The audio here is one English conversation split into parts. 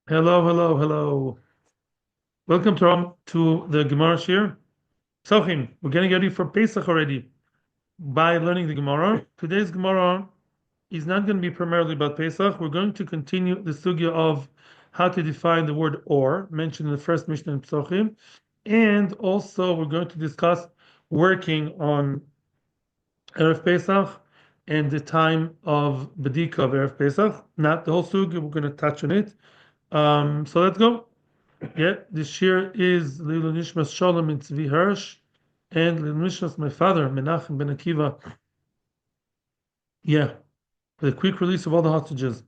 Hello, hello, hello. Welcome to the Gemara shiur. Psachim, we're getting ready for Pesach already by learning the Gemara. Today's Gemara is not going to be primarily about Pesach. We're going to continue the sugya of how to define the word or, mentioned in the first Mishnah in Psachim. And also we're going to discuss working on Erev Pesach and the time of Bedika of Erev Pesach. Not the whole sugya, we're going to touch on it. So let's go. Yeah, this year is Lilu Nishmas Shalom and Tzvi Hirsch, and Lilu Nishmas my father, Menachem Ben Akiva. Yeah, the quick release of all the hostages.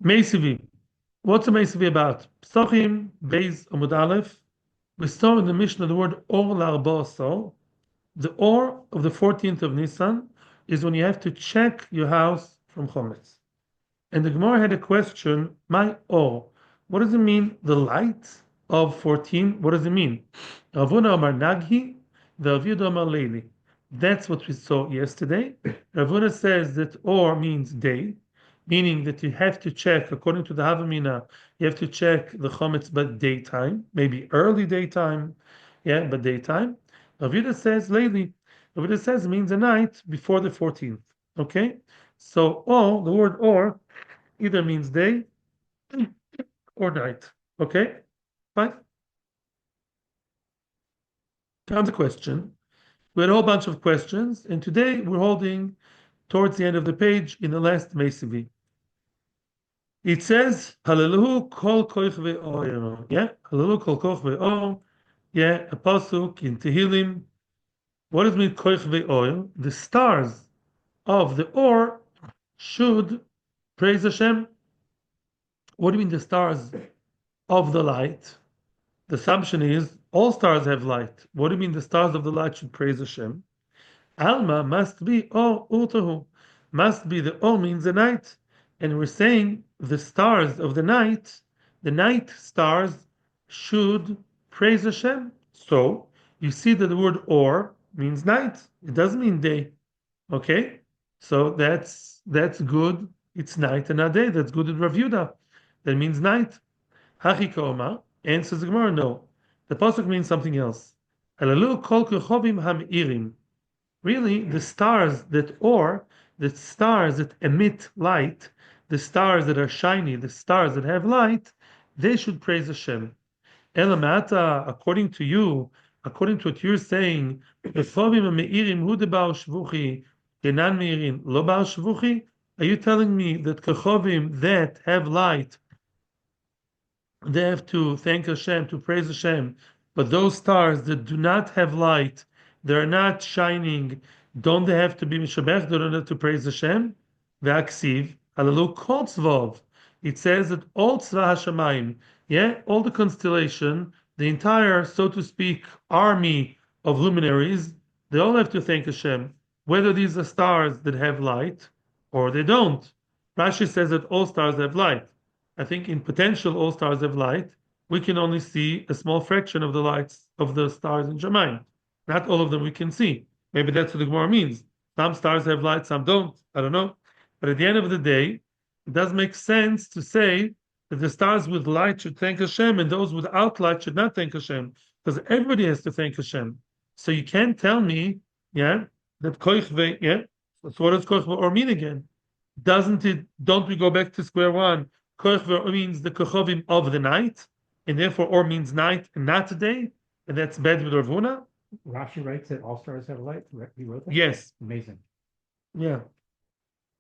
Meisivi. What's a Meisivi about? Psachim, Beis, Amud Aleph. We saw in the Mishnah the word Or La'arba. The Or of the 14th of Nisan is when you have to check your house from Chometz. And the Gemara had a question, my Or. What does it mean, the light of 14? What does it mean? Ravuna Amar Naghi, V'Avidu Amar Leili. That's what we saw yesterday. Ravuna says that or means day, meaning that you have to check, according to the Havamina, you have to check the chometz but daytime, maybe early daytime, yeah, but daytime. Ravuna says Leili. Ravuna says it means a night before the 14th. Okay? So or, the word or, either means day or night. Okay? Fine. Comes a question. We had a whole bunch of questions, and today we're holding towards the end of the page in the last Meisivi. It says, Hallelu kol koich ve'or. Yeah, Hallelu kol koich ve'or. Yeah, a pasuk in Tehillim. What does it mean koich ve'or? The stars of the or should praise Hashem. What do you mean the stars of the light? The assumption is all stars have light. What do you mean the stars of the light should praise Hashem? Alma must be or utahu. Must be the or means the night. And we're saying the stars of the night stars should praise Hashem. So you see that the word or means night. It doesn't mean day. Okay? So that's good. It's night and not day. That's good in Rav Yehuda. That means night. Hachikoma answers the Gemara, no. The pasuk means something else. Halalu kol kochovim hamirim. Really, the stars that emit light, the stars that are shiny, the stars that have light, they should praise Hashem. Elamata, according to you, according to what you're saying, kochovim hamirim hu debal shvuchi, kenan meirin lo bal shvuchi. Are you telling me that kochovim that have light, they have to thank Hashem, to praise Hashem. But those stars that do not have light, they're not shining, don't they have to be mishabech? They don't have to praise Hashem? V'aksiv, halalu kol tzvov. It says that all tzva hashamayim, yeah, all the constellation, the entire, so to speak, army of luminaries, they all have to thank Hashem, whether these are stars that have light or they don't. Rashi says that all stars have light. I think in potential all stars have light. We can only see a small fraction of the lights of the stars in Shemayim. Not all of them we can see. Maybe that's what the Gemara means. Some stars have light, some don't. I don't know. But at the end of the day, it does make sense to say that the stars with light should thank Hashem and those without light should not thank Hashem. Because everybody has to thank Hashem. So you can't tell me, yeah, that koich yeah. So what does koich or mean again? Don't we go back to square one? Koich means the kochovim of the night, and therefore or means night and not day, and that's bad with Ravuna. Rashi writes that all stars have light. He wrote that? Yes. Amazing. Yeah.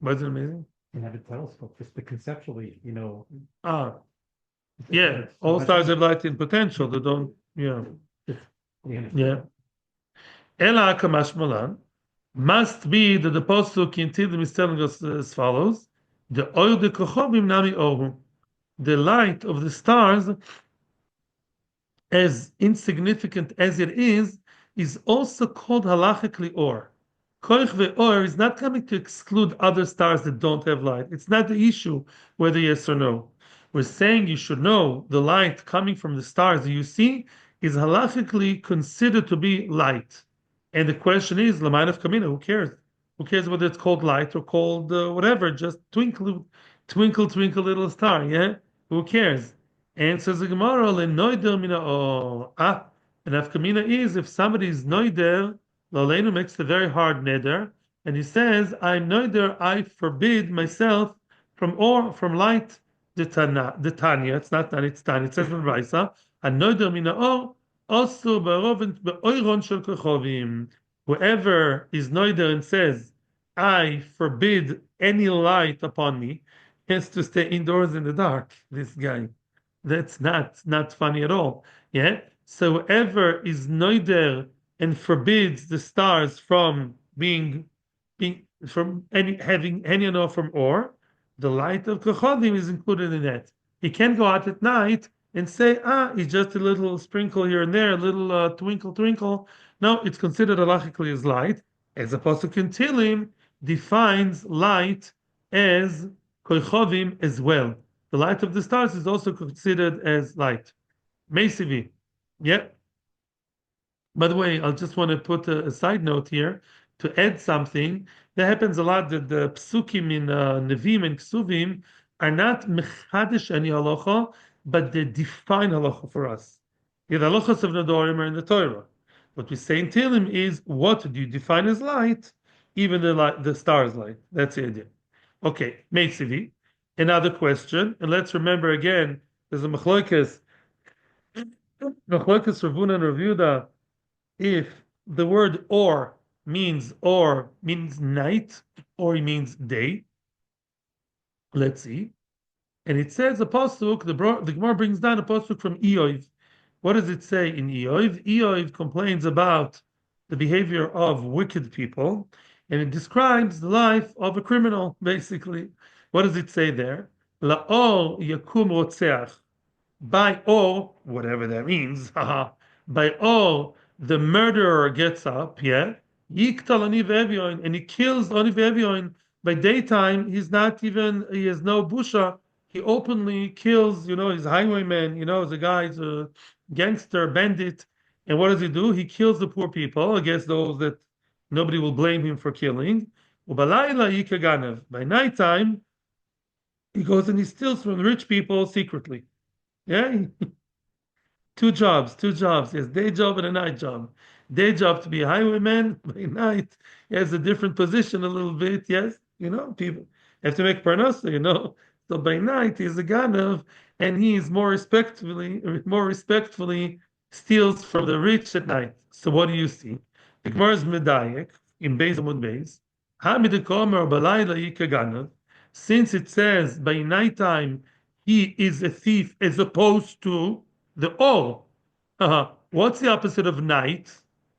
Was it amazing? And have a telescope, just the conceptually, Ah, yeah. All stars have light in potential. They don't. Yeah. Yeah. Ela kamash malan must be that the pasuk in Tehillim is telling us as follows: the oil de kochovim nami ohu, the light of the stars, as insignificant as it is also called halachically or. Koich ve'or is not coming to exclude other stars that don't have light. It's not the issue whether yes or no. We're saying you should know the light coming from the stars that you see is halachically considered to be light. And the question is, Laman of Kamina, who cares? Who cares whether it's called light or called whatever? Just twinkle, twinkle, twinkle, little star. Yeah, Who cares? And says the Gemara, "Lenoider mina or an afkamina is if somebody is noider, Lalenu makes the very hard neder, and he says, I'm noider, I forbid myself from light the Tanya, it's not that it's Tanya, it says in Raisa, and noider mina or also be'oiron shel kochovim. Whoever is noider and says, I forbid any light upon me, has to stay indoors in the dark. This guy, that's not funny at all. Yeah. So whoever is noider and forbids the stars from being from any having any no from or, the light of Kochodim is included in that. He can't go out at night and say, it's just a little sprinkle here and there, a little twinkle twinkle. No, it's considered halachically as light, as opposed to Kintilim defines light as Koichovim as well. The light of the stars is also considered as light. Mesivi. Yeah. By the way, I just want to put a side note here to add something. That happens a lot that the Psukim in Nevim and Ksuvim are not mechadish any halacha, but they define halacha for us. Yeah, the halachas of Nadorim are in the Torah. What we say in Tehillim is, what do you define as light? Even the stars light. That's the idea. Okay, Meitzivi. Another question, and let's remember again, there's a Machlokas Ravuna and Rav Yehuda, if the word or means night or it means day. Let's see. And it says a pasuk, the Gemara brings down a pasuk from Eov. What does it say in Eov? Eov complains about the behavior of wicked people, and it describes the life of a criminal, basically. What does it say there? La'or yakum rotzeach. By or, whatever that means, by or, the murderer gets up, yeah, yiktal ani ve'evyoin, and he kills ani ve'evyoin. By daytime, he has no busha. He openly kills, he's a highwayman, the guy's a gangster, bandit. And what does he do? He kills the poor people, I guess those that nobody will blame him for killing. Ubalayla yikaganev. By nighttime, he goes and he steals from the rich people secretly. Yeah, two jobs, two jobs. Yes, day job and a night job. Day job to be a highwayman. By night, he has a different position a little bit. Yes, people have to make parnasa. So by night, he's a ganav, and he is more respectfully steals from the rich at night. So what do you see? The Gemara is medayek in Beis Amud Beis. Hamidekomer balayla yikaganav. Since it says by nighttime he is a thief as opposed to the or. What's the opposite of night?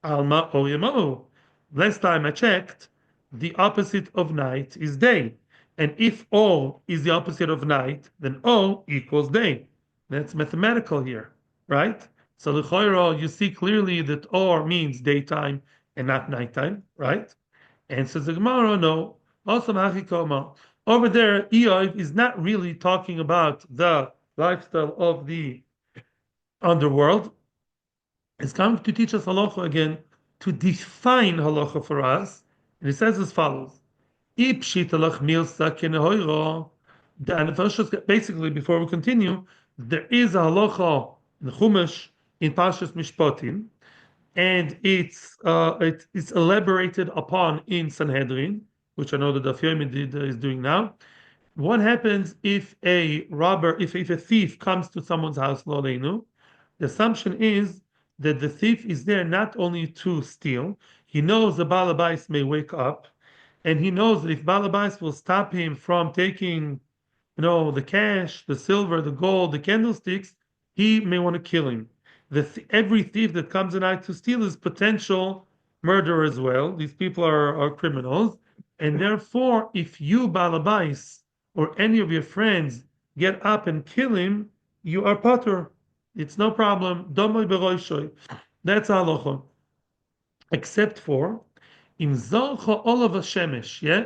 Alma or yemo. Last time I checked, the opposite of night is day. And if or is the opposite of night, then or equals day. That's mathematical here, right? So the l'choiro, you see clearly that or means daytime and not nighttime, right? And says the Gemara, no. Also, machikoma. Over there, Eov is not really talking about the lifestyle of the underworld. It's coming to teach us halacha again, to define halacha for us. And it says as follows: Basically, before we continue, there is a halacha in the Chumash in Parshas Mishpatim, and it's elaborated upon in Sanhedrin, which I know that the Yomi is doing now. What happens if if a thief comes to someone's house, lo aleinu? The assumption is that the thief is there not only to steal. He knows the Baal Habais may wake up, and he knows that if Baal Habais will stop him from taking, the cash, the silver, the gold, the candlesticks, he may want to kill him. Every thief that comes at night to steal is potential murder as well. These people are criminals, and therefore, if you Baal Habais or any of your friends get up and kill him, you are patur. It's no problem. Domay beroishoy. That's halacha. Except for im zolcha olav hashemesh. Yeah,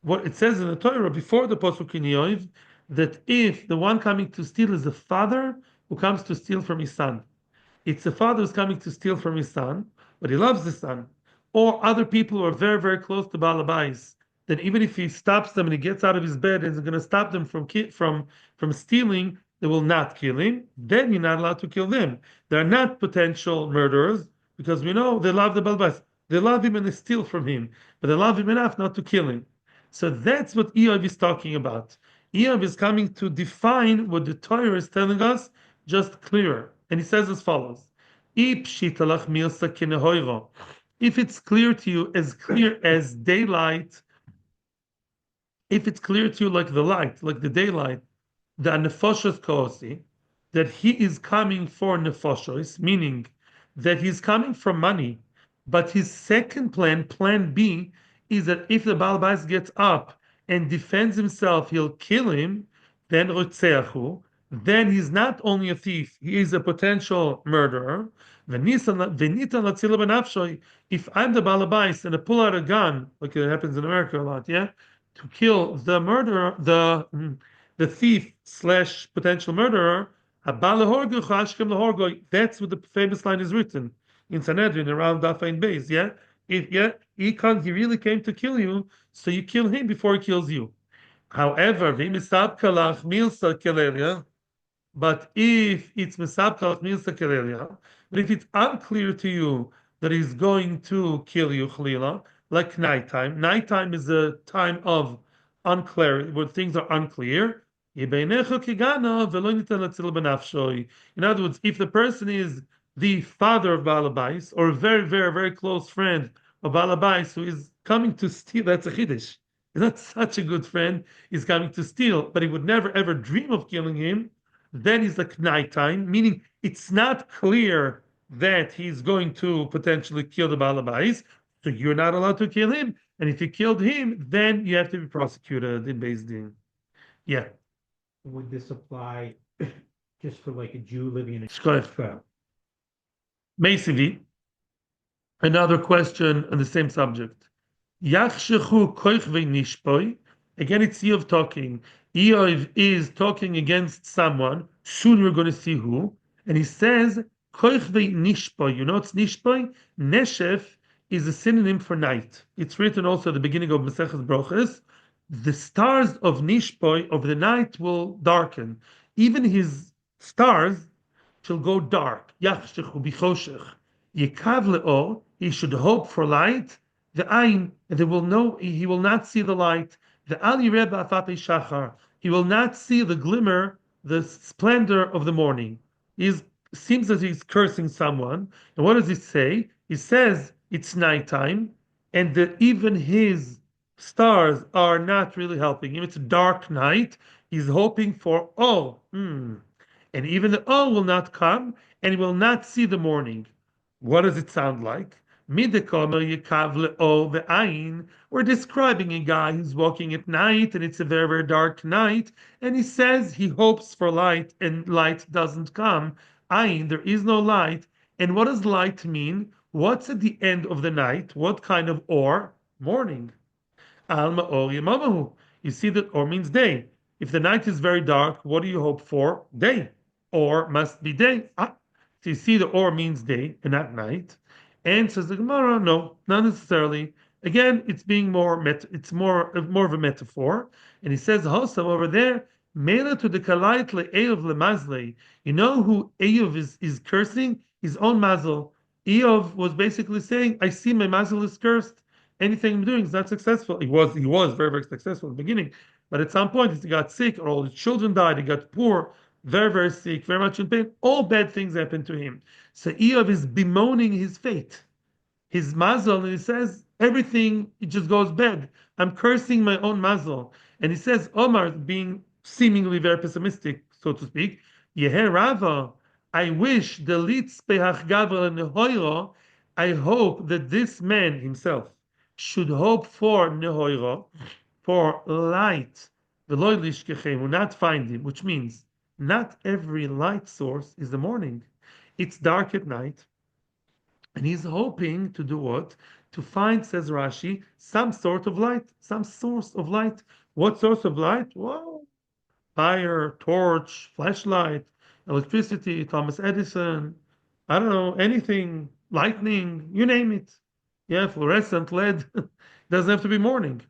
what it says in the Torah before the pasuk in Yoiv, that if the one coming to steal is a father who comes to steal from his son, it's the father who's coming to steal from his son, but he loves the son, or other people who are very very close to Baal Habais, then even if he stops them and he gets out of his bed and is going to stop them from stealing, they will not kill him, then you're not allowed to kill them. They're not potential murderers because we know they love the Balbas. They love him and they steal from him, but they love him enough not to kill him. So that's what Eov is talking about. Eov is coming to define what the Torah is telling us just clearer. And he says as follows: if it's clear to you, as clear as daylight, if it's clear to you like the light, like the daylight, the nefoshes kosi, that he is coming for nefoshes, meaning that he's coming for money, but his second plan, plan B, is that if the Baal Bais gets up and defends himself, he'll kill him, then rotzeachu, then he's not only a thief, he is a potential murderer. If I'm the Baal Bais and I pull out a gun, like it happens in America a lot, yeah, to kill the murderer, the thief slash potential murderer, that's what the famous line is written in Sanhedrin around Dafain Beis. Yeah, he really came to kill you, so you kill him before he kills you. However, but if it's Mesabkalach Milsa Kerelia, but if it's unclear to you that he's going to kill you, Chalila, like nighttime. Nighttime is a time of unclarity, where things are unclear. In other words, if the person is the father of Balabais or a very, very, very close friend of Balabais who is coming to steal, that's a Chiddush. He's not such a good friend, he's coming to steal, but he would never ever dream of killing him. Then he's like nighttime, meaning it's not clear that he's going to potentially kill the Balabais, so you're not allowed to kill him. And if you killed him, then you have to be prosecuted in Beis Din. Yeah. Would this apply just for like a Jew living in a Shkoyach. Meisivi, another question on the same subject. Yachshechu koich nishpoi. Again, it's Eov talking. Eov is talking against someone. Soon we're going to see who. And he says, koich nishpoi. You know what's nishpoi? Neshef is a synonym for night. It's written also at the beginning of Maseches Broches. The stars of nishpoi, of the night, will darken. Even his stars shall go dark. Yachshechu bichoshech. Yekav le'or. He should hope for light. The ayin, and they will know he will not see the light. The ali reba afape shachar. He will not see the glimmer, the splendor of the morning. He seems as he's cursing someone. And what does he say? He says it's nighttime, and that even his stars are not really helping him. It's a dark night. He's hoping for and even the will not come, and he will not see the morning. What does it sound like? We're describing a guy who's walking at night and it's a very, very dark night, and he says he hopes for light and light doesn't come. Ayin, there is no light. And what does light mean? What's at the end of the night? What kind of or? Morning. Alma or yamamahu. You see that or means day. If the night is very dark, what do you hope for? Day. Or must be day. So you see the or means day and not night. And says the Gemara, no, not necessarily. Again, it's being it's more of a metaphor. And he says also over there, Mela to the kalait le'eov lemazle. You know who Eov is cursing? His own mazel. Eov was basically saying, I see my mazel is cursed. Anything I'm doing is not successful. He was very, very successful in the beginning. But at some point, he got sick, or all his children died, he got poor, very, very sick, very much in pain. All bad things happened to him. So Eov is bemoaning his fate, his mazel, and he says, everything, it just goes bad. I'm cursing my own mazel. And he says, Omar, being seemingly very pessimistic, so to speak, Yeher Rava, I wish the litz pehach gavel nehoiro, I hope that this man himself should hope for nehoiro, for light, v'loy lishkechem, will not find him, which means not every light source is the morning. It's dark at night. And he's hoping to do what? To find, says Rashi, some sort of light, some source of light. What source of light? Well, fire, torch, flashlight, electricity, Thomas Edison, I don't know, anything, lightning, you name it. Yeah, fluorescent LED. Doesn't have to be morning.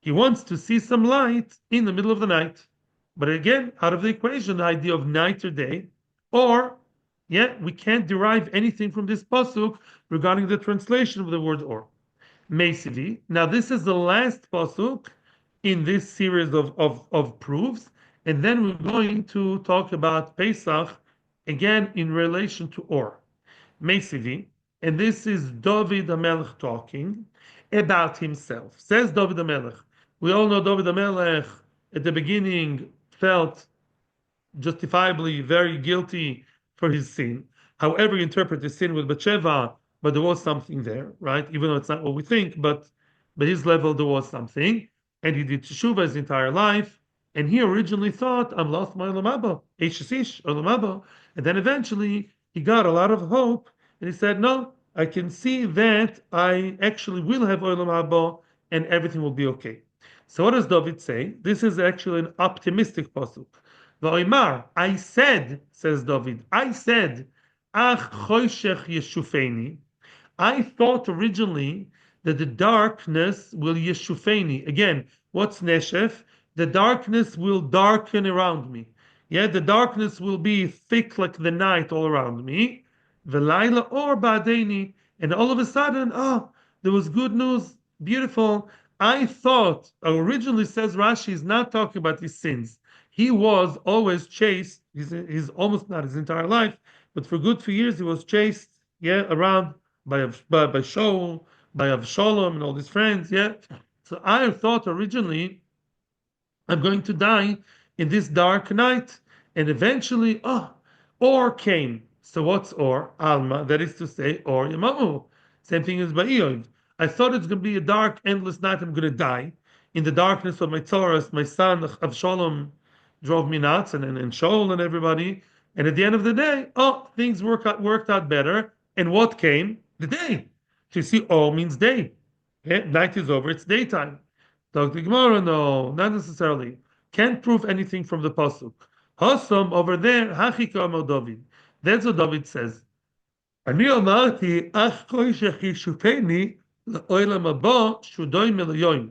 He wants to see some light in the middle of the night. But again, out of the equation, the idea of night or day, or we can't derive anything from this pasuk regarding the translation of the word or. Mesivi. Now, this is the last pasuk in this series of proofs, and then we're going to talk about Pesach again in relation to or. Mesivi, and this is David HaMelech talking about himself. Says David HaMelech. We all know David HaMelech at the beginning felt justifiably very guilty for his sin. However, you interpret the sin with Bathsheba, but there was something there, right? Even though it's not what we think, but his level there was something, and he did teshuva his entire life. And he originally thought, "I'm lost my olam haba, ish olam haba," and then eventually he got a lot of hope, and he said, "No, I can see that I actually will have olam haba, and everything will be okay." So what does David say? This is actually an optimistic pasuk. V'oimar, I said, says David, I said, Ach choshech yeshufeni. I thought originally that the darkness will yeshufeni. Again, what's neshef? The darkness will darken around me. Yeah, the darkness will be thick like the night all around me. V'laila or ba'adeni. And all of a sudden, there was good news. Beautiful. I thought, originally says Rashi, is not talking about his sins. He was always chased. He's almost not his entire life, but for a good few years he was chased, around by Shaul, by Avshalom, and all his friends, So I thought originally I'm going to die in this dark night, and eventually, or came. So what's or? Alma, that is to say, or Yamamu. Same thing as Ba'iyov. I thought it's going to be a dark, endless night. I'm going to die in the darkness of my Taurus. My son Avshalom drove me nuts, and Shaul and everybody. And at the end of the day, things worked out better. And what came? The day. So you see, all means day. Night is over, it's daytime. Dr. Gemara, no, not necessarily. Can't prove anything from the pasuk. Hasam over there, hachika amar David. That's what David says. Ani amarti ach koishech yishupeni la'olam haba shudoi melayoim.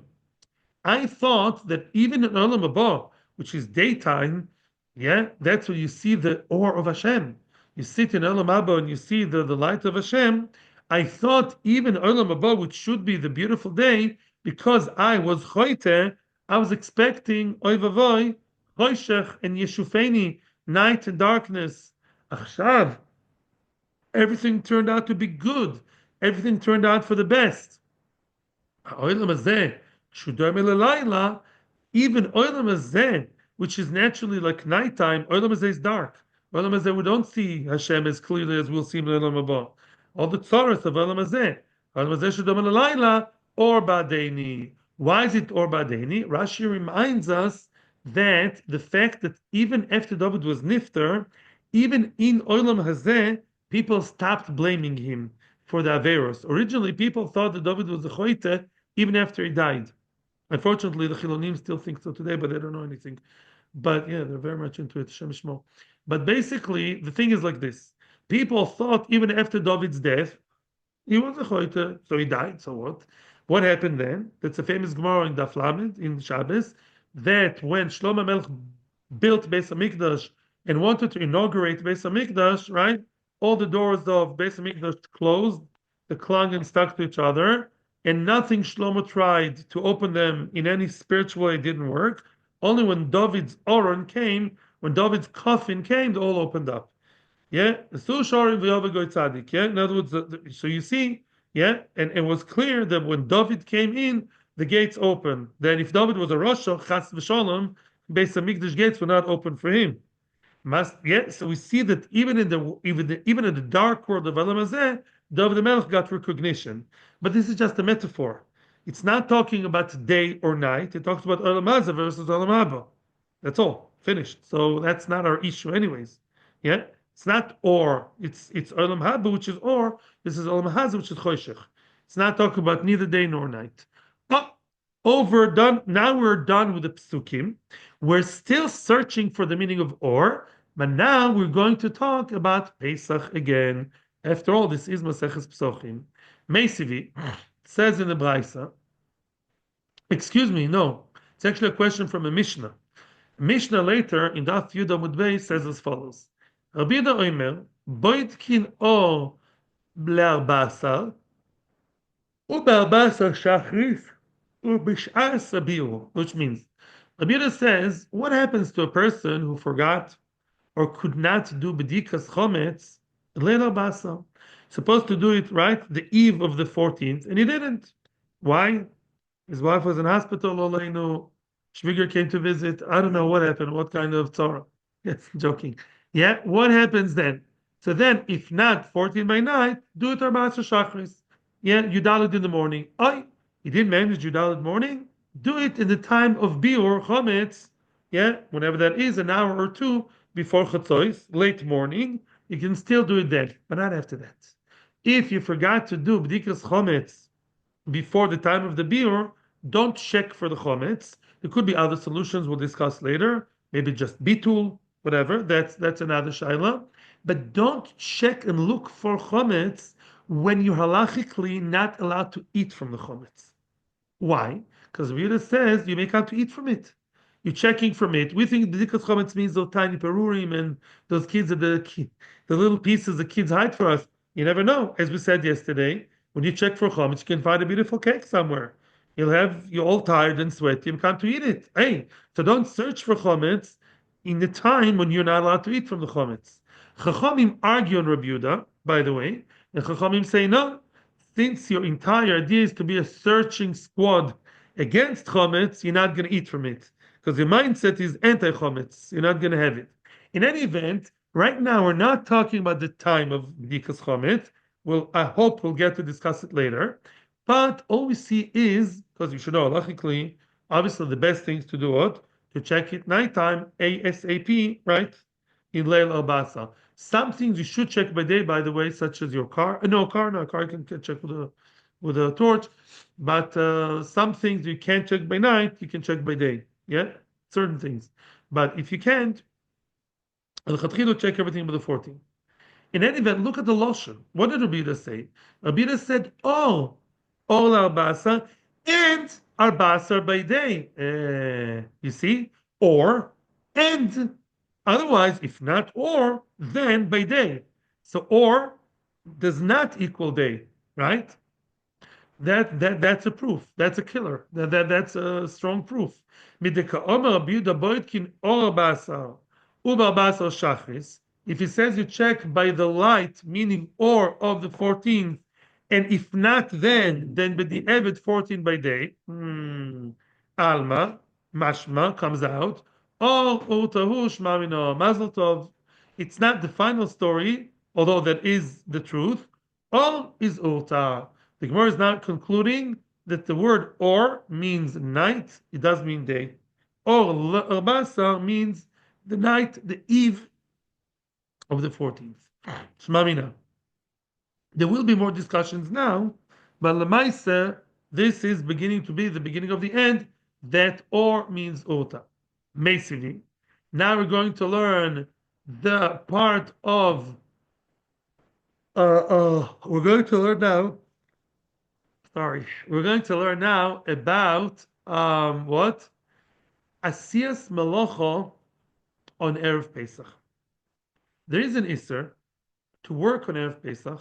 I thought that even in Olam Haba, which is daytime, that's where you see the or of Hashem. You sit in Olam Haba and you see the light of Hashem. I thought even Olam Haba, which should be the beautiful day, because I was choite, I was expecting oy vavoy, choshech and yeshufeni, night and darkness. Achshav, everything turned out to be good. Everything turned out for the best. Olam hazeh, shudar melalayla, even olam hazeh, which is naturally like nighttime, olam hazeh is dark. Olam hazeh, we don't see Hashem as clearly as we'll see in olam haba. All the tzaras of olam hazeh shudar melalayla, or badeni. Why is it or badeni? Rashi reminds us that the fact that even after David was nifter, even in olam hazeh, people stopped blaming him for the averos. Originally, people thought that David was a choite even after he died. Unfortunately, the Chilonim still think so today, but they don't know anything. But they're very much into it. Shem Shmo. But basically, the thing is like this: people thought even after David's death, he was a choite, so he died. So what? What happened then? That's a famous Gemara in Daf Lamed in Shabbos. That when Shlomo Melech built Beis Hamikdash and wanted to inaugurate Beis Hamikdash, right? All the doors of Beis Hamikdash closed, they clung and stuck to each other, and nothing Shlomo tried to open them in any spiritual way didn't work. Only when David's Oron came, when David's coffin came, they all opened up. Yeah, so sharing v'yovagoy tzaddik. Yeah, in other words, so you see, and it was clear that when David came in, the gates opened. Then, if David was a Rasha, Chas v'Shalom, Beis Hamikdash gates were not open for him. So we see that even in the dark world of Olam Hazeh, David Melech got recognition. But this is just a metaphor. It's not talking about day or night. It talks about Olam Hazeh versus Olam Haba. That's all. Finished. So that's not our issue, anyways. It's not or. It's Olam Haba, which is or. This is Olam Hazeh, which is Choshech. It's not talking about neither day nor night. Done. Now we're done with the Psukim. We're still searching for the meaning of or. But now we're going to talk about Pesach again. After all, this is Maseches Psachim. Meisivi says in the Braisa, excuse me, no, it's actually a question from a Mishnah. Mishnah later in Daf Yud Amud Beis says as follows: Rabbi Yehuda Omer, Boitkin o ble'arbasar, u'be'arbasar shachris, u'bish'ar sabiu, which means, Rabbi Yehuda says, what happens to a person who forgot or could not do bedikas chometz leil arbasar? Supposed to do it right the eve of the 14th, and he didn't. Why? His wife was in hospital. Oleinu. Shviger came to visit. I don't know what happened. What kind of Torah? Yes, joking. Yeah, what happens then? So then, if not 14 by night, do it Arbaas Shachris. Yeah, you Yudalit in the morning. Oh, you didn't manage Yudalit morning? Do it in the time of Biur, Chometz. Yeah, whenever that is, an hour or two before Chatzois, late morning. You can still do it then, but not after that. If you forgot to do Bdikas Chometz before the time of the biur, don't check for the chometz. There could be other solutions we'll discuss later. Maybe just bitul, whatever. That's another shaila. But don't check and look for chometz when you're halachically not allowed to eat from the chometz. Why? Because Rita says you make out to eat from it. You're checking from it. We think the dikas chometz means those tiny perurim and those kids are the little pieces the kids hide for us. You never know. As we said yesterday, when you check for chometz, you can find a beautiful cake somewhere. You're all tired and sweaty and can't to eat it. Hey, so don't search for chometz in the time when you're not allowed to eat from the chometz. Chachamim argue on Rabbi Yehuda, by the way, and Chachamim say no. Since your entire idea is to be a searching squad against chometz, you're not going to eat from it because your mindset is anti-chometz. You're not going to have it. In any event, right now we're not talking about the time of bdikas chometz. Well, I hope we'll get to discuss it later. But all we see is, because you should know, logically, obviously the best things to do what? To check it nighttime, ASAP, right? In Leil Albasa. Some things you should check by day, by the way, such as your car. No car you can check with a torch. But some things you can't check by night, you can check by day. Yeah, certain things. But if you can't, al check everything by the 14th. In any event, look at the lotion. What did Rabbi say? Rabbi said, "Oh, all arbasa and arbasa by day." You see, or and otherwise, if not or, then by day. So or does not equal day, right? That's a proof. That's a killer. That's a strong proof. Mideka Omer Abiuda Boitkin or Basar Uba Basar Shachris. If he says you check by the light, meaning or of the 14th, and if not then by the Eved 14 by day, Alma, Mashma comes out, or Utahush Mamino Mazel Tov. It's not the final story, although that is the truth. All is Uta. The Gemara is not concluding that the word or means night. It does mean day. Or Labasa means the night, the eve of the 14th. Shmamina. There will be more discussions now, but Lamaisa, this is beginning to be the beginning of the end. That or means Ota. Mesili. Now we're going to learn the part of we're going to learn now. Sorry, we're going to learn now about what Asiyas Melocho on Erev Pesach. There is an Isser to work on Erev Pesach.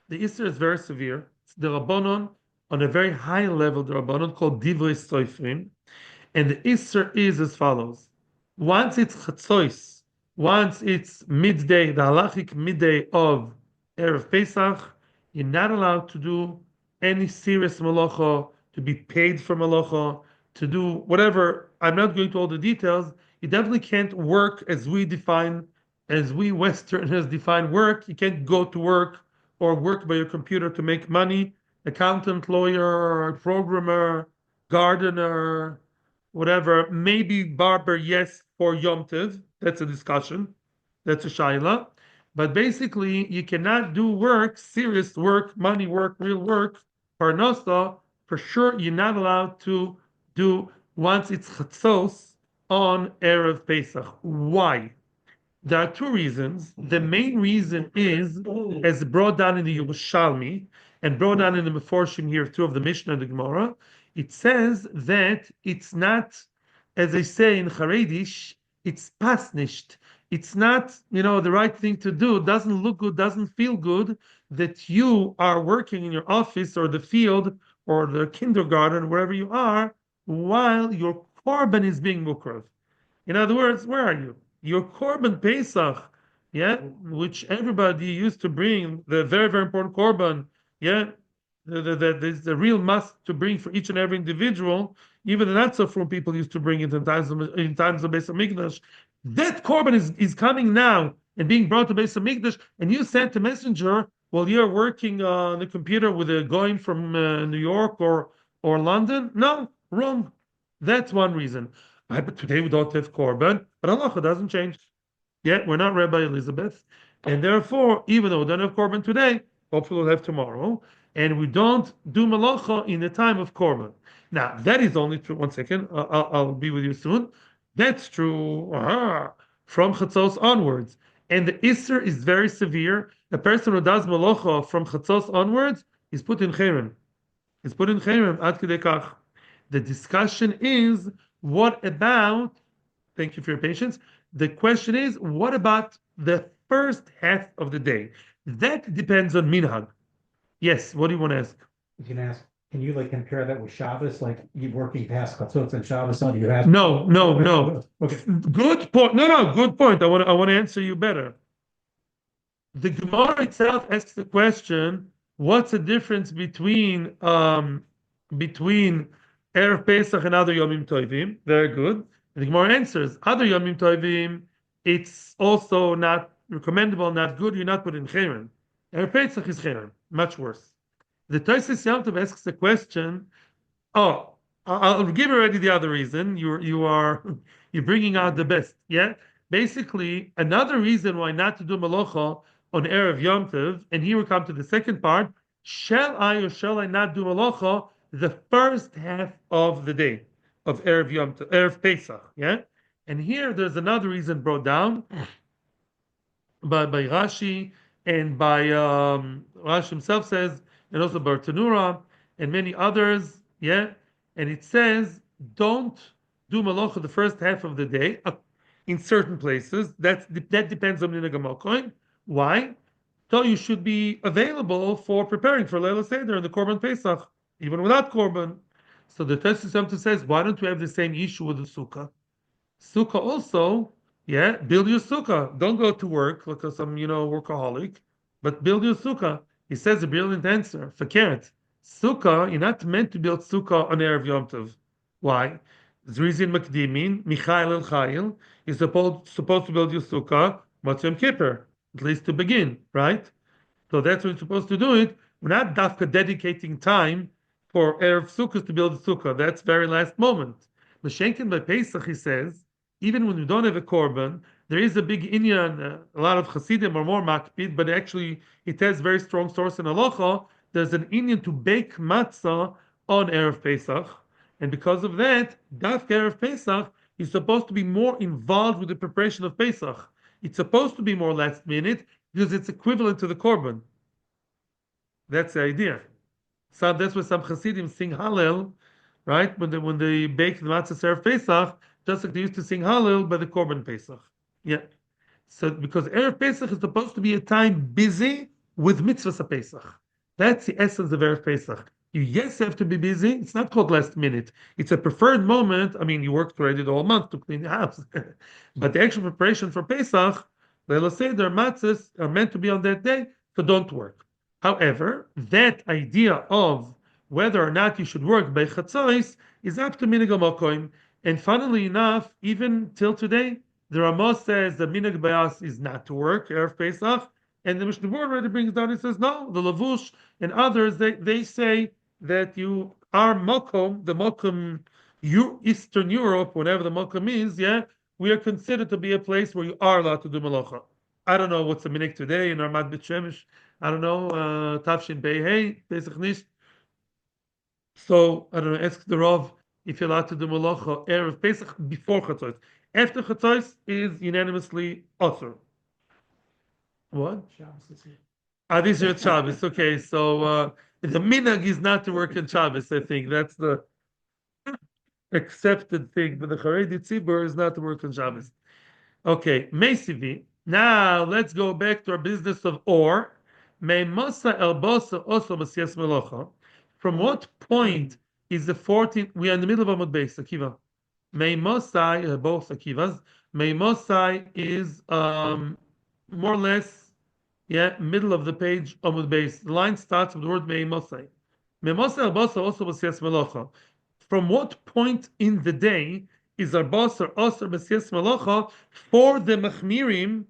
The Isser is very severe. It's the Rabbanon on a very high level. The Rabbanon called Divrei Soifrim, and the Isser is as follows: once it's Chatzos, once it's midday, the halachic midday of Erev Pesach, you're not allowed to do any serious malacha, to be paid for malacha, to do whatever. I'm not going to all the details. You definitely can't work as we define, as we Westerners define work. You can't go to work or work by your computer to make money. Accountant, lawyer, programmer, gardener, whatever. Maybe barber, yes, for Yom Tov. That's a discussion. That's a shaila. But basically, you cannot do work, serious work, money work, real work, parnosa. For sure, you're not allowed to do once it's chatzos on Erev Pesach. Why? There are two reasons. The main reason is, as brought down in the Yerushalmi and brought down in the Meforshim here too of the Mishnah and the Gemara, it says that it's not as they say in Haredish, it's pasnished. It's not, the right thing to do. It doesn't look good, doesn't feel good that you are working in your office or the field or the kindergarten, wherever you are, while your korban is being mukrav. In other words, where are you? Your korban Pesach, yeah, which everybody used to bring, the very, very important korban, yeah, the real must to bring for each and every individual. Even the not so from people used to bring it in times of Beis Hamikdash. That korban is coming now and being brought to Beis Hamikdash, and you sent a messenger while you're working on the computer with a going from New York or London. No, wrong. That's one reason. But today we don't have korban, but Allah doesn't change. Yeah, we're not Rabbi Elizabeth, and therefore, even though we don't have korban today, hopefully we'll have tomorrow, and we don't do malacha in the time of korban. Now that is only true. One second, I'll be with you soon. That's true from Chatzos onwards, and the Isser is very severe. A person who does malacha from Chatzos onwards is put in cherem. Is put in cherem ad kidei kach. The discussion is what about, thank you for your patience. The question is, what about the first half of the day? That depends on minhag. Yes, what do you want to ask? You can ask, can you like compare that with Shabbos? Like you working past Chatzot and Shabbos on you have. No, no, no. Okay. Good point. No, no, good point. I want to answer you better. The Gemara itself asks the question, what's the difference between Erev Pesach and other Yomim Tovim? Very good. And the Gemara answers, other Yomim Tovim, it's also not recommendable, not good, you're not put in Cherem. Erev Pesach is Cherem, much worse. The Tosfos Yom Tov asks the question, oh, I'll give already the other reason. You're bringing out the best. Yeah. Basically, another reason why not to do malacha on Erev Yom Tov, and here we come to the second part. Shall I or shall I not do malacha the first half of the day of Erev Yom Tov, Erev Pesach? Yeah. And here there's another reason brought down by Rashi and by Rashi himself says, and also Bartanura and many others. Yeah, and it says don't do malacha the first half of the day in certain places. That depends on minhag HaMalkoim. Why? So you should be available for preparing for Leila Seder and the Korban Pesach, even without Korban. So the Tosfos Yom Tov says, why don't we have the same issue with the Sukkah? Sukkah also, yeah, build your sukkah. Don't go to work like some, workaholic, but build your sukkah. He says a brilliant answer. Fakert. Sukkah, you're not meant to build sukkah on Erev Yom Tov. Why? Zrizin Makdimin, Michael El Chayil, you're supposed to build your sukkah, Motzei Yom Kippur, at least to begin, right? So that's when you're supposed to do it. We're not dafka dedicating time for Erev Sukkah to build a sukkah. That's very last moment. L'shenkin by Pesach, he says, even when you don't have a korban, there is a big inyan. A lot of Hasidim are more makpid, but actually it has very strong source in halacha. There's an inyan to bake matzah on Erev Pesach, and because of that, Dafka Erev Pesach is supposed to be more involved with the preparation of Pesach. It's supposed to be more last minute because it's equivalent to the korban. That's the idea. So that's why some Hasidim sing Hallel, right? When they bake the matzah Erev Pesach, just like they used to sing Hallel by the Korban Pesach. Yeah. So because Erev Pesach is supposed to be a time busy with mitzvahs Pesach. That's the essence of Erev Pesach. You yes have to be busy. It's not called last minute. It's a preferred moment. I mean, you worked already the whole month to clean the house, but the actual preparation for Pesach, Leila Seder matzahs are meant to be on that day, so don't work. However, that idea of whether or not you should work by chatzos is up to minhag HaMalkoim. And funnily enough, even till today, the Ramah says the minhag bayas is not to work Erev Pesach, and the Mishnah Berurah already brings down and says no. The Lavush and others they say that you are Mokom, the Mokom, Eastern Europe, whatever the Mokom is, yeah, we are considered to be a place where you are allowed to do malacha. I don't know what's the minhag today in Ramat Bet Shemesh. I don't know, Tafshin Pei Hey, Pesach Nish. So, I don't know, ask the Rav if you're allowed to do Malacha Erev Pesach before Chatzos. After Chatzos is unanimously Osir. What? Shabbos is here. This year it's Shabbos. Okay, so the minhag is not to work in Shabbos, I think. accepted thing, but the Haredi Tzibur is not to work on Shabbos. Okay, Mesivi. Now let's go back to our business of or. Meimosa el bosa also b'sias melocha. From what point is the 14th? We are in the middle of Amud Beis, Akiva. Meimosai, both Akivas. Meimosai is more or less, yeah, middle of the page, Amud Beis. The line starts with the word Meimosai. Meimosai el bosa also b'sias melocha. From what point in the day is arbasar asar b'sias malacha for the machmirim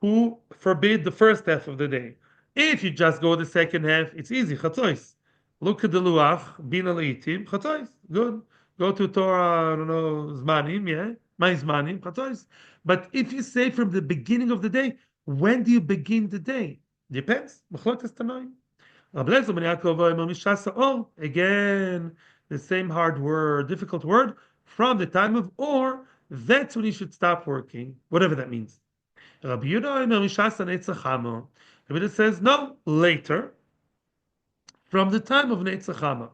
who forbid the first half of the day? If you just go the second half, it's easy. Chatzos. Look at the luach, bina leitim, chatzos. Good. Go to Torah, I don't know, zmanim, yeah, my zmanim, chatzos. But if you say from the beginning of the day, when do you begin the day? Depends. Machlokas tanoim. Again, the same hard word, difficult word, from the time of or, that's when you should stop working, whatever that means. Rabbi Yehuda says, no, later, from the time of Netzachama.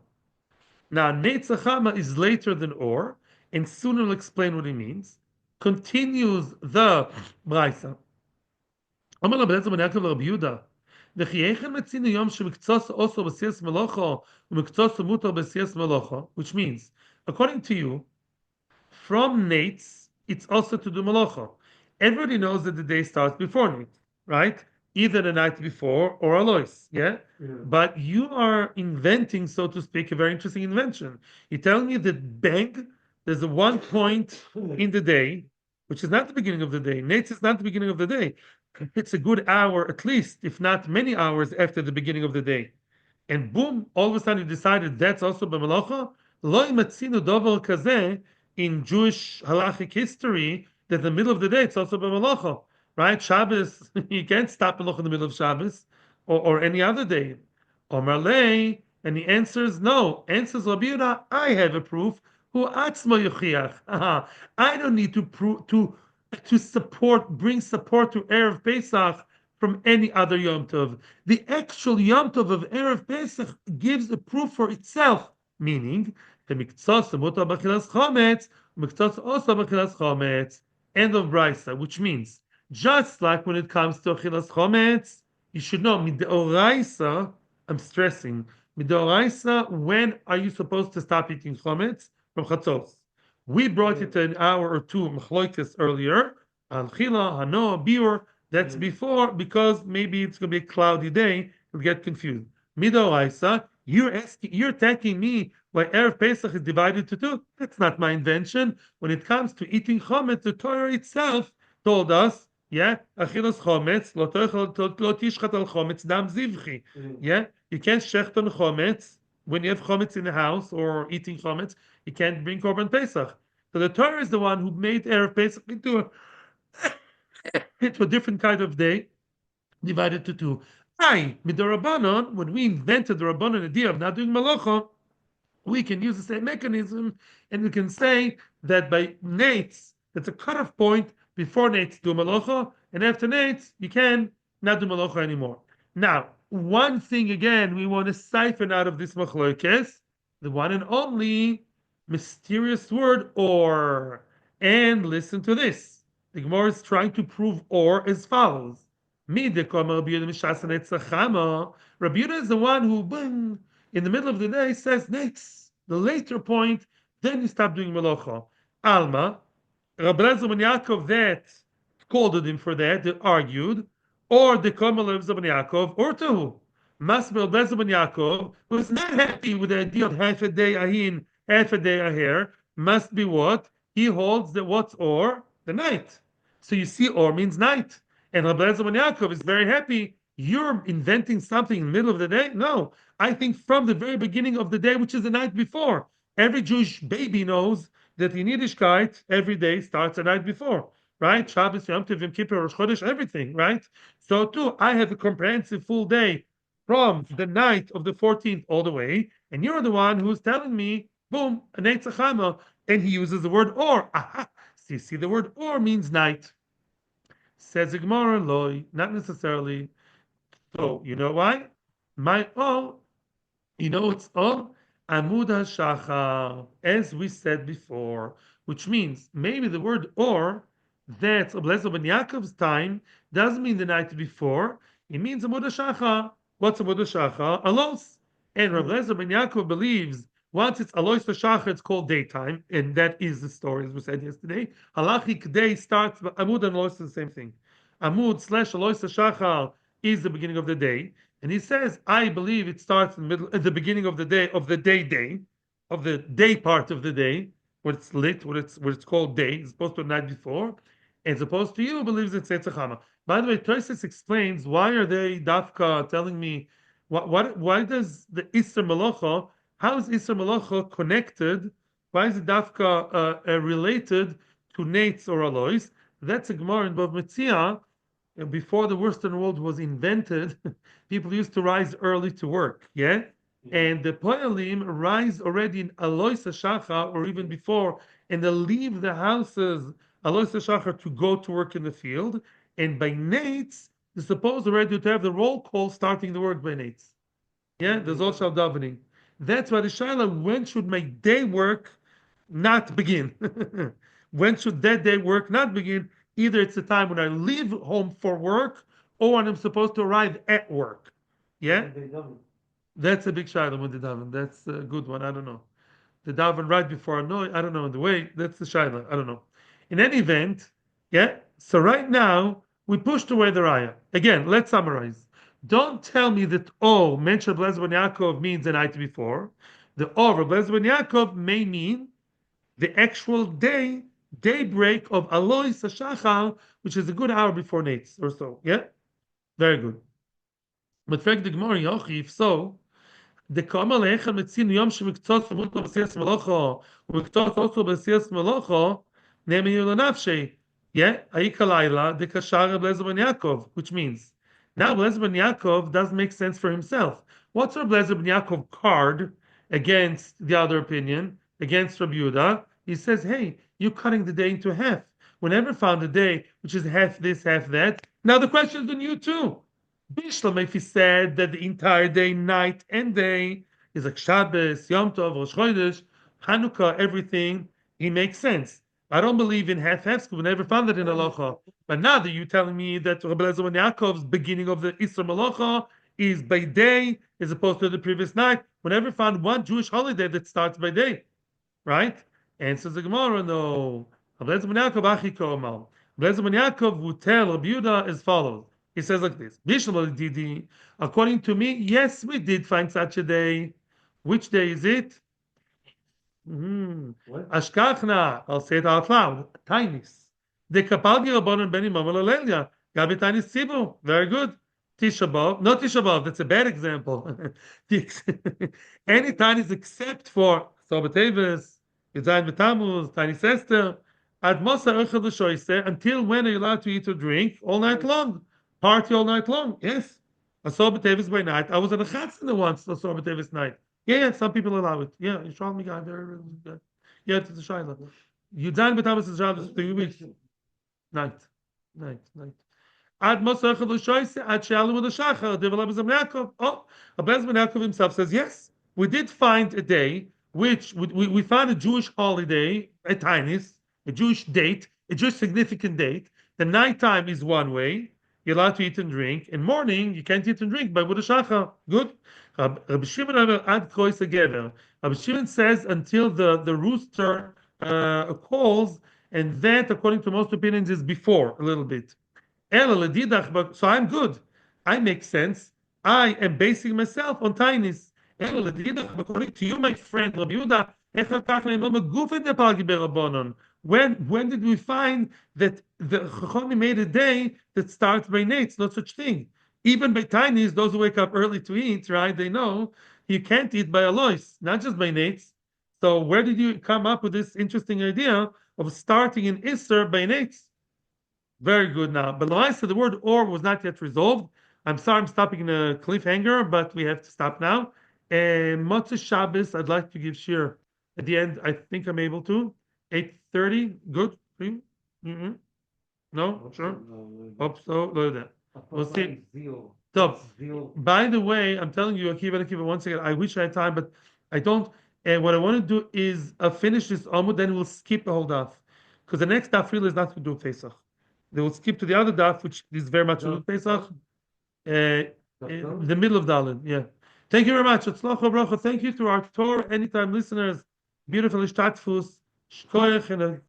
Now, Netzachama is later than or, and soon we'll explain what it means. Continues the Braisa. Which means, according to you, from Nates, it's also to do malacha. Everybody knows that the day starts before Nate, right? Either the night before or Alois, yeah? But you are inventing, so to speak, a very interesting invention. You're telling me that bang, there's a one point in the day, which is not the beginning of the day. Nates is not the beginning of the day. It's a good hour, at least, if not many hours after the beginning of the day. And boom, all of a sudden you decided that's also b'malacha. Lo imatzinu dover kazeh in Jewish halachic history that in the middle of the day it's also b'malacha, right? Shabbos, you can't stop malacha in the middle of Shabbos or any other day. Omar lei, and the answer is no. Answers Rabbi Yehuda, I have a proof. Who atzma yuchiach. I don't need to prove to support, bring support to Erev Pesach from any other Yom Tov. The actual Yom Tov of Erev Pesach gives a proof for itself, meaning the miktzos mutar b'chilas chometz, miktzos also b'chilas chometz. End of Brisa, which means just like when it comes to achilas chometz, you should know midoraisa. I'm stressing midoraisa. When are you supposed to stop eating chometz? From chatzos. We brought it an hour or two machloikis earlier. Al chila, hano, biur. That's before because maybe it's going to be a cloudy day. You'll get confused. Midoraisa, you're attacking me why Erev Pesach is divided to two. That's not my invention. When it comes to eating chometz, the Torah itself told us, yeah, achilas chometz, lo tishchat al chometz dam zivchi. Yeah, you can't shecht on chometz when you have chometz in the house or eating chometz. You can't bring korban Pesach. So the Torah is the one who made Erev Pesach into a different kind of day, divided to two. With the Rabbanon, when we invented the Rabbanon idea of not doing malacha, we can use the same mechanism, and we can say that by Nates, that's a cutoff point before Nates do malacha, and after Nates, you can not do malacha anymore. Now, one thing again, we want to siphon out of this machlokes, the one and only mysterious word or. And listen to this. The Gemara is trying to prove or as follows. Rabbi Yehuda is the one who, boom, in the middle of the day says next, the later point, then you stop doing melacha. Alma, Rabbi Lezer ben Yaakov that scolded him for that, they argued, or the Kamal of ben Yaakov, or to Masber Lezer ben Yaakov was not happy with the idea of half a day ahin, half a day aher, must be what? He holds that what's or? The night. So you see, or means night. And Rabbi Lezer ben Yaakov is very happy. You're inventing something in the middle of the day? No. I think from the very beginning of the day, which is the night before. Every Jewish baby knows that in Yiddishkeit, every day starts the night before, right? Shabbos, Yom Tov, Yom Kippur, Rosh Chodesh, everything, right? So too, I have a comprehensive full day from the night of the 14th all the way, and you're the one who's telling me, boom, a Neitzachama, and he uses the word or. Aha! So you see, the word or means night. Says the Gemara, loy, not necessarily. So you know why? My all, you know it's all Amud HaShachar, as we said before, which means maybe the word or, that's Oblezo ben Yaakov's time, doesn't mean the night before. It means Amud HaShachar. What's Amud HaShachar? Alos. And Rav Lezer ben Yaakov believes once it's Alois HaShachar, it's called daytime, and that is the story, as we said yesterday. Halachic day starts, Amud and Alois is the same thing. Amud slash Alois HaShachar is the beginning of the day. And he says, I believe it starts in the middle, at the beginning of the day, of the day part of the day, where it's lit, where it's called day, as opposed to the night before, as opposed to you believes it's Eitzachama. By the way, Tosis explains why are they dafka telling me why does the Isser Malacha, how is Isser Malacha connected? Why is it dafka related to Nates or Alois? That's a Gemara in Bava Metzia. Before the Western world was invented, people used to rise early to work, yeah? And the Poyalim rise already in Alois HaShachar, or even before, and they leave the houses, Alois HaShachar, to go to work in the field. And by Nates, they're supposed already to have the roll call starting the work by Nates. Yeah, there's also davening. That's why the Shaila, when should my day work not begin? When should that day work not begin? Either it's the time when I leave home for work or when I'm supposed to arrive at work. Yeah? That's a big Shaila when they daven. That's a good one. I don't know. The daven right before I don't know. The way, that's the Shaila. I don't know. In any event, yeah? So right now, we pushed away the Raya. Again, let's summarize. Don't tell me that mention Blez ben Yaakov means the night before. The of Blez ben Yaakov may mean the actual daybreak of Alois HaShachar, which is a good hour before Nates or so. Yeah? Very good. But fact the Gemara Yochi, if so, the Kamal Echad Metzin Yom Shemiktzot Muto B'Siyas Melocho, Umiktzot also B'Siyas Melocho, Nemi Yolanavshe. Yeah, Aika Laila, the Kashar Blezer ben Yaakov, which means now Blezer ben Yaakov doesn't make sense for himself. What's our Blezer ben Yaakov card against the other opinion, against Rabbi Yehuda? He says, hey, you're cutting the day into half. We never found a day which is half this, half that. Now the question is on you too. Bishlam, if he said that the entire day, night and day, is like Shabbos, Yom Tov, Rosh Chodesh, Hanukkah, everything, he makes sense. I don't believe in half-halves because we never found that in Halacha. But now that you're telling me that Rabbi Eliezer ben Yaakov's beginning of the Isra Malacha is by day as opposed to the previous night, we never found one Jewish holiday that starts by day, right? And says the Gemara, no. Rabbi Eliezer ben Yaakov, Achi Komal. Rabbi Eliezer ben Yaakov would tell Rabbi Yehuda as follows. He says like this: according to me, yes, we did find such a day. Which day is it? Ashkachna. I'll say it out loud. Tainis. The kapalgi rabbanon beni mamal alelia. Gabi tainis tzibu. Very good. Tisha B'av. Not Tisha B'av. That's a bad example. Any tainis except for Sobatevis, Yizayin B'Tamuz, Tainis Esther. Ad Mosa Echad L'Shoyse. Until when are you allowed to eat or drink? All night long. Party all night long. Yes. I saw B'Tevis by night. I was at a chatzana once. I saw B'Tevis night. Yeah, some people allow it. Yeah, you shot me, guy. Very good. Yeah, it's a shaila. You done B'Tevis is Shabbos 3 weeks. Night. Ad Mosach L'Shoyse, Ad Shalu with the Shachar, Develop as Yaakov. Oh, Abbas ben Yaakov himself says, yes, we did find a day which we found a Jewish holiday, a tainis, a Jewish date, a Jewish significant date. The nighttime is one way. You're allowed to eat and drink. In morning, you can't eat and drink by Buddha Shachar. Good. Rabbi Shimon ad kois together. Rabbi Shimon says until the rooster calls, and that, according to most opinions, is before a little bit. So I'm good. I make sense. I am basing myself on tinies. According to you, my friend Rabbi Yehuda, when did we find that the Chacham made a day that starts by nates? No such thing. Even by tinies, those who wake up early to eat, right? They know you can't eat by alois, not just by nates. So where did you come up with this interesting idea of starting in Isser by nates? Very good now. But I said the word or was not yet resolved. I'm sorry I'm stopping in a cliffhanger, but we have to stop now. And Motzei Shabbos, I'd like to give shiur at the end. I think I'm able to. 8:30, good for you? No? Sure? Hope so. Look at that. We'll see. So, by the way, I'm telling you, Akiva, one second. I wish I had time, but I don't. And what I want to do is finish this Amud, then we'll skip a whole daf, because the next daf really is not to do Pesach. They will skip to the other daf, which is very much to do Pesach. In the middle of Dalin. Yeah. Thank you very much. Atzlacha bracha. Thank you to our Torah Anytime listeners. Beautiful Ishtatfus. Shkoyach and a